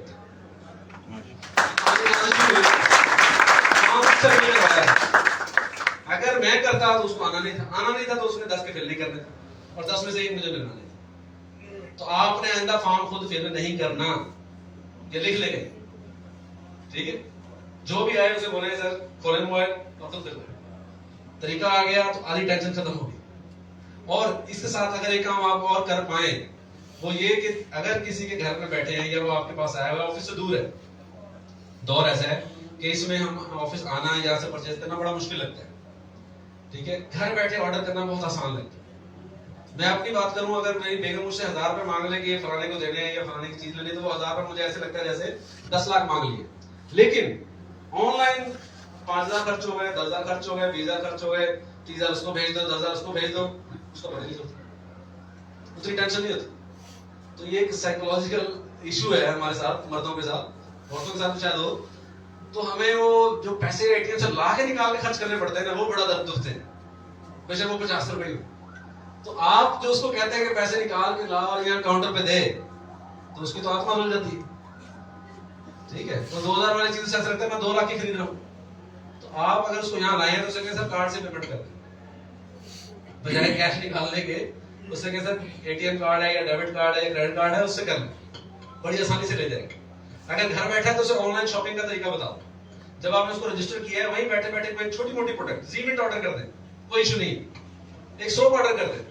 अगर मैं करता तो उसको आना नहीं था तो उसने 10 के फिल नहीं करने थे, और 10 में से एक मुझे मिलना नहीं था। तो आपने आइंदा फॉर्म खुद फिल नहीं करना, ये लिख लेंगे। ठीक है, जो भी आए उसे बोले सर खोले मोबाइल और खुद फिल करें। तरीका आ गया तो आधी टेंशन खत्म हो गई। और इसके साथ अगर एक काम आप और कर पाए वो ये कि अगर किसी के घर में बैठे हैं या वो आपके पास आया हुआ ऑफिस से दूर है, दौर ऐसा है कि इसमें हम ऑफिस आना या से परचेज करना बड़ा मुश्किल लगता है। ठीक है, घर बैठे ऑर्डर करना बहुत आसान लगता है। मैं अपनी बात करूं, अगर मेरी बेगम मुझसे 1000 रुपए मांग ले कि ये फलाने को देने हैं या फलाने की चीज लेनी, तो वो 1000 रुपए मुझे ऐसे लगता है जैसे 10 लाख मांग लिए। लेकिन ऑनलाइन 5000 खर्च हो गए, 10,000 खर्च हो गए, 20,000 खर्च हो गए, 30,000 उसको भेज दो, 10,000 उसको भेज दो, उसको पता नहीं चलता, उतनी टेंशन नहीं होती। तो ये एक साइकोलॉजिकल इशू है हमारे साथ, मर्दों के साथ, औरतों के साथ शायद हो। तो हमें वो जो पैसे एटीएम से ला के निकाल के खर्च करने पड़ते हैं ना, वो बड़ा दर्द होते हैं, बेशक वो 50 रुपए हो। तो आप जो उसको कहते हैं कि पैसे निकाल के ला और यहाँ काउंटर पे दे, तो उसकी तो आत्मा रुल जाती है। ठीक है, तो 2000 वाली चीज से ऐसा लगता है मैं 2 लाख की खरीद रहा हूँ। तो आप अगर उसको यहाँ लाए तो उसे सर कार्ड से पेमेंट कर दें, बजाय कैश निकालने के। उससे कहें सर एटीएम कार्ड है या डेबिट कार्ड है या क्रेडिट कार्ड है, उससे कर लें, बड़ी आसानी से ले जाएगा। अगर घर बैठा है तो उसे ऑनलाइन शॉपिंग का तरीका बताओ। जब आपने उसको रजिस्टर किया है वहीं बैठे बैठे कोई छोटी मोटी प्रोडक्ट 2 मिनट ऑर्डर कर दें, कोई इशू नहीं। एक सोप ऑर्डर कर दें,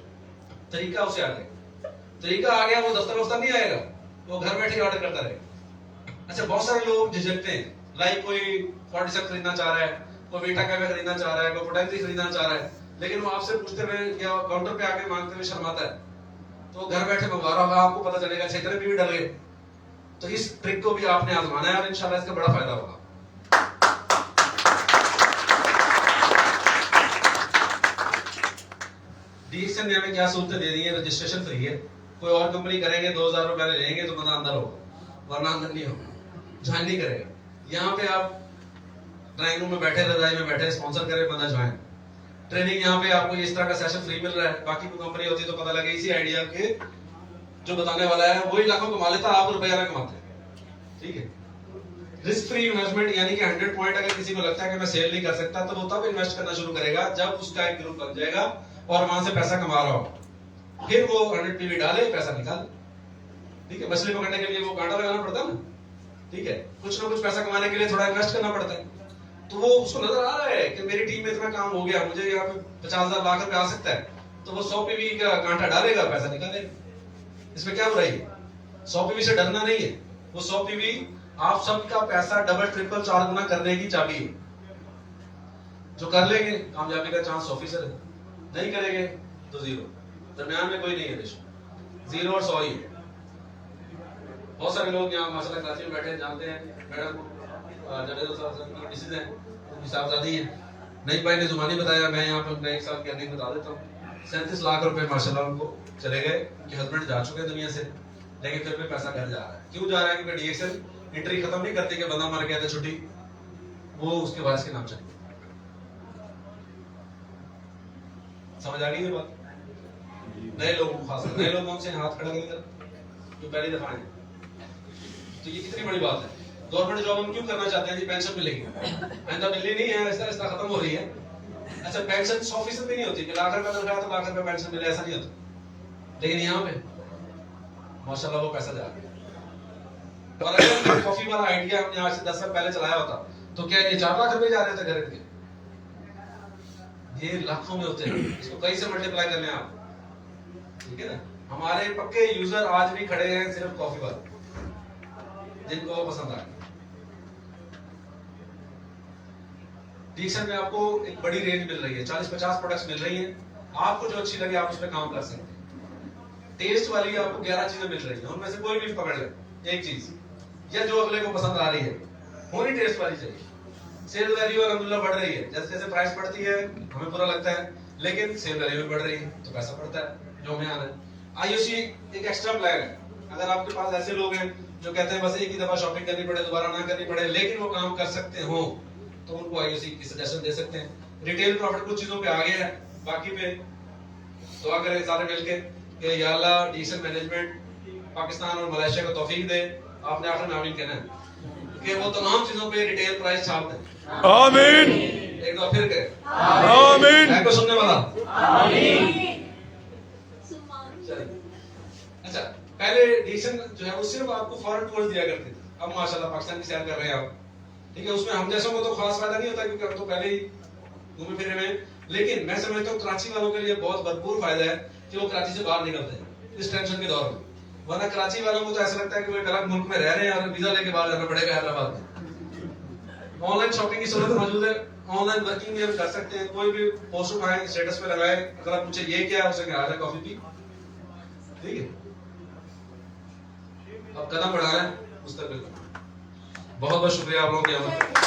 तरीका उसे आ गया। तरीका आ गया, वो दफ्तर नहीं आएगा, वो घर बैठे ऑर्डर करता रहेगा। अच्छा, बहुत सारे लोग झिझकते हैं, लाइक कोई 47 खरीदना चाह रहा है, कोई वीटा कैफे खरीदना चाह रहा है, कोई पोटेंसी खरीदना चाह रहा है, लेकिन वो आपसे पूछते हुए या काउंटर पे आके मांगते हुए शर्माता है। तो घर बैठे मंगवा रहा होगा, आपको पता चलेगा, छेतरे भी डर गए। तो इस ट्रिक को भी आपने आजमाना है और इंशाल्लाह इसका बड़ा फायदा होगा। डीएक्सन ने हमें क्या सहूलतें दे दी है? रजिस्ट्रेशन फ्री है, कोई और कंपनी करेंगे 2000 रुपए लेंगे तो बंदा अंदर होगा, वरना अंदर नहीं होगा, ज्वाइन नहीं करेगा। यहाँ पे आप ड्राइंग रूम में बैठे, रजाई में बैठे, स्पॉन्सर करे बंदा ज्वाइन। ट्रेनिंग यहाँ पे आपको इस तरह का सेशन फ्री मिल रहा है। बाकी कोई कंपनी होती तो पता लगे इसी आइडिया के जो बताने वाला है वही लाखों कमा लेता, आप रुपया ना कमाते। ठीक है, रिस्क फ्री इन्वेस्टमेंट, यानी कि 100 पॉइंट अगर किसी को लगता है कि मैं सेल नहीं कर सकता, तो वो तब इन्वेस्ट करना शुरू करेगा जब उसका एक ग्रुप बन जाएगा और वहां से पैसा कमा रहा हो। फिर वो 100 पीवी डाले, पैसा निकाले। ठीक है, मछली पकड़ने के लिए वो कांटा लगाना पड़ता है ना। ठीक है, कुछ ना कुछ पैसा कमाने के लिए थोड़ा इन्वेस्ट करना पड़ता है। तो वो उसको नजर आ रहा है कि मेरी टीम में इतना काम हो गया, मुझे यहाँ पे 50,000 लाख रुपए आ सकता है, तो वो 100 पीवी का कांटा डालेगा, पैसा निकालेगा। इसमें क्या बुराई है? 100 पीवी से डरना नहीं है। वो 100 पीवी आप सबका पैसा डबल ट्रिपल 4 गुना करने की चाबी है। जो कर लेंगे कामयाबी का चांस 100% है, नहीं करेंगे तो 0। दरमियान में कोई नहीं है, 0 और 100 ही है। बहुत सारे लोग यहाँ माशाल्लाह कराची में बैठे जानते हैं, मैडम जडेजा साहब की मिसेज है, उनकी साहबजादी है। नई भाई ने जुबानी बताया, मैं यहाँ पर एक साल की अर्निंग बता देता हूँ। 37 लाख रुपए माशाल्लाह उनको चले गए, उनके हस्बैंड जा चुके हैं दुनिया से, लेकिन फिर भी पैसा घर जा रहा है। क्यों जा रहा है? क्योंकि डीएक्सन एंट्री खत्म नहीं करती कि बंदा मर गया था छुट्टी, वो उसके वारिस के नाम चली। समझ आ गई ये बात? नए लोगों को, खास नए लोगों से हाथ खड़ा करें जो पहली दफा है। तो ये कितनी बड़ी बात है। गवर्नमेंट जॉब हम क्यों करना चाहते हैं जी? पेंशन मिलेगी, आइंदा मिलनी नहीं है, ऐसा ऐसा खत्म हो रही है। अच्छा, पेंशन 100% भी नहीं होती कि लाख रुपए तनख्वाह तो लाख रुपए पेंशन मिले, ऐसा नहीं होता। लेकिन यहाँ पे माशाल्लाह वो पैसा जा रहा है। और अगर कॉफी वाला आइडिया हमने आज से 10 साल पहले चलाया होता तो क्या ये 4 लाख रुपए जा रहे थे घर के? ये लाखों में होते हैं, इसको कई से मल्टीप्लाई कर लें आप, ठीक है ना। हमारे पक्के यूजर आज भी खड़े हैं सिर्फ कॉफी वाले, जिनको वो पसंद आए। डिक्शन में आपको एक बड़ी रेंज मिल रही है, 40-50 प्रोडक्ट्स मिल रही हैं, आपको जो अच्छी लगे आप उस पर काम कर सकते हैं। टेस्ट वाली आपको 11 चीजें मिल रही हैं, उनमें से कोई भी पकड़ ले एक चीज, या जो अगले को पसंद आ रही है, होनी टेस्ट वाली चाहिए। सेल वैल्यू अल्हम्दुलिल्लाह बढ़ रही है, जैसे जैसे प्राइस बढ़ती है हमें बुरा लगता है, लेकिन सेल वैल्यू भी बढ़ रही है तो पैसा बढ़ता है, जो हमें आना है। आईओसी एक एक्स्ट्रा प्लान है, अगर आपके पास ऐसे लोग हैं जो कहते हैं बस एक ही दफा शॉपिंग करनी पड़े, दोबारा ना करनी पड़े, लेकिन वो काम कर सकते हो, तो उनको आईओसी की सजेशन दे सकते हैं। रिटेल प्रॉफिट कुछ चीजों पे आगे है, बाकी पे दुआ करें सारे मिलके कि या अल्लाह डिसीजन मैनेजमेंट पाकिस्तान और मलेशिया को तौफीक दे। आपने आखिर में आमीन कहना है कि वो तमाम चीजों पे रिटेल प्राइस छाप दें। आमीन। एक बार फिर करें आमीन। है को सुनने वाला आमीन। अच्छा, पहले डिसीजन जो है वो सिर्फ आपको फॉरेन टूर्स दिया करते थे, अब माशाल्लाह पाकिस्तान की सैर कर रहे हैं आप, ठीक है। उसमें हम जैसों को तो खास फायदा नहीं होता क्योंकि हम तो पहले ही घूमे फिरे में, लेकिन मैं समझता हूँ कराची वालों के लिए बहुत भरपूर फायदा है कि वो कराची से बाहर निकलते हैं इस टेंशन के दौर में। वरना कराची वालों को तो ऐसा लगता है कि वो एक अलग मुल्क में रह रहे हैं और वीजा लेके बाहर जाना पड़ेगा हैदराबाद में। ऑनलाइन शॉपिंग की सहूलत मौजूद है, ऑनलाइन वर्किंग भी हम कर सकते हैं, कोई भी पोस्ट उठाएं स्टेटस पे लगाएं, अगर आप पूछे ये क्या है उसे कहा जाए कॉफी पी, ठीक है। अब कदम बढ़ा लें मुस्तकबिल। बहुत बहुत शुक्रिया आप लोगों की आमद।